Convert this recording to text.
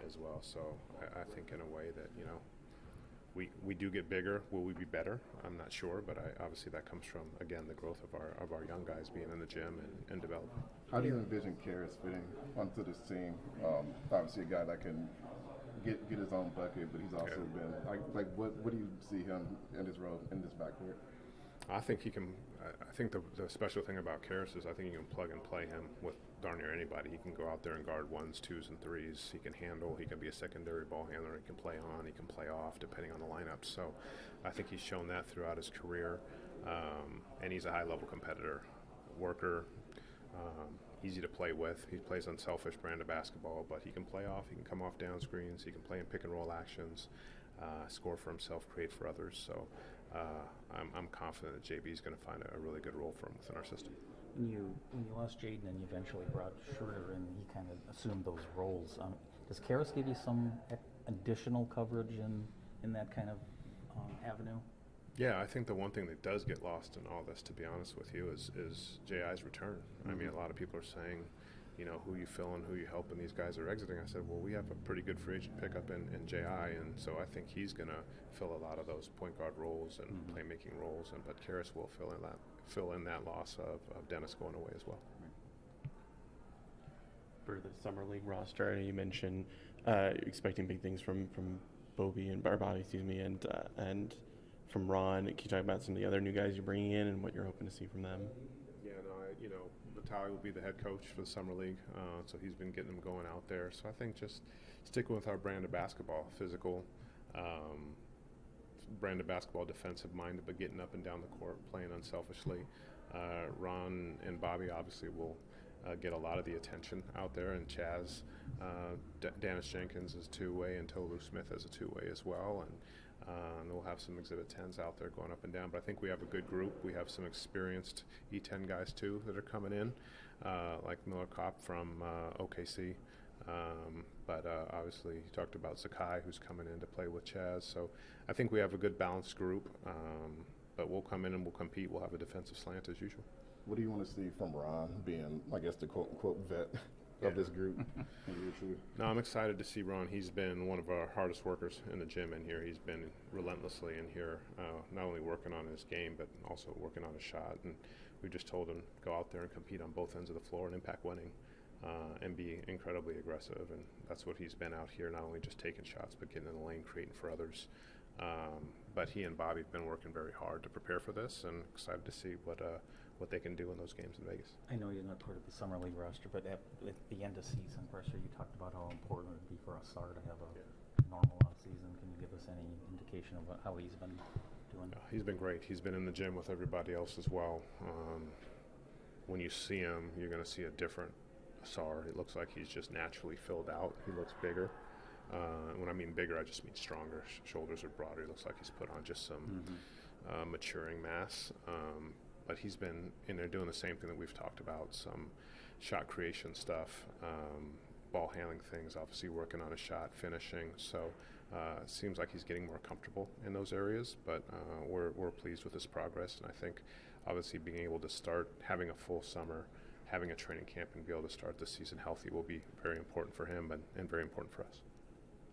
as well. So I think in a way that, we do get bigger. Will we be better? I'm not sure, but obviously that comes from, again, the growth of our young guys being in the gym and developing. How do you envision Karras fitting onto this team? Obviously, a guy that can get his own bucket, but he's also been what do you see him in his role in this backcourt? I think he can. I think the special thing about Karras is I think you can plug and play him with darn near anybody. He can go out there and guard ones, twos, and threes. He can handle. He can be a secondary ball handler. He can play on. He can play off, depending on the lineup. So, I think he's shown that throughout his career, and he's a high-level competitor, worker. Easy to play with. He plays unselfish brand of basketball, but he can play off. He can come off down screens. He can play in pick and roll actions, score for himself, create for others. So I'm confident that JB is going to find a really good role for him within our system. When you lost Jaden and you eventually brought Schroeder in, he kind of assumed those roles. Does Karras give you some additional coverage in that kind of avenue? Yeah, I think the one thing that does get lost in all this, to be honest with you, is J.I.'s return. Mm-hmm. I mean, a lot of people are saying, who you filling, who you helping, these guys are exiting. I said, well, we have a pretty good free agent pickup in J.I., and so I think he's going to fill a lot of those point guard roles and playmaking roles, but Karras will fill in that loss of Dennis going away as well. For the Summer League roster, you mentioned expecting big things from Bobby and and from Ron. Can you talk about some of the other new guys you're bringing in and what you're hoping to see from them? Yeah, Vitaly will be the head coach for the Summer League, so he's been getting them going out there. So I think just sticking with our brand of basketball, physical, brand of basketball, defensive minded, but getting up and down the court, playing unselfishly. Ron and Bobby obviously will get a lot of the attention out there, and Chaz, Dennis Jenkins is two-way, and Tolu Smith is a two-way as well, and we'll have some Exhibit 10s out there going up and down. But I think we have a good group. We have some experienced E10 guys too that are coming in, like Miller Kopp from OKC. But obviously, you talked about Zakai, who's coming in to play with Chaz. So I think we have a good balanced group. But we'll come in and we'll compete. We'll have a defensive slant as usual. What do you want to see from Ron being, I guess, the quote-unquote vet of this group? No, I'm excited to see Ron. He's been one of our hardest workers in the gym in here. He's been relentlessly in here, not only working on his game, but also working on his shot. And we just told him go out there and compete on both ends of the floor and impact winning and be incredibly aggressive. And that's what he's been out here, not only just taking shots, but getting in the lane, creating for others. But he and Bobby have been working very hard to prepare for this, and excited to see what they can do in those games in Vegas. I know you're not part of the Summer League roster, but at the end of season pressure, you talked about how important it would be for a star to have a normal off season. Can you give us any indication of how he's been doing? He's been great. He's been in the gym with everybody else as well. When you see him, you're going to see a different Sar. It looks like he's just naturally filled out. He looks bigger. When I mean bigger, I just mean stronger. Shoulders are broader. He looks like he's put on just some maturing mass. But he's been in there doing the same thing that we've talked about, some shot creation stuff, ball handling things, obviously working on a shot, finishing. So it seems like he's getting more comfortable in those areas, but we're pleased with his progress. And I think obviously being able to start having a full summer, having a training camp and be able to start the season healthy will be very important for him and very important for us.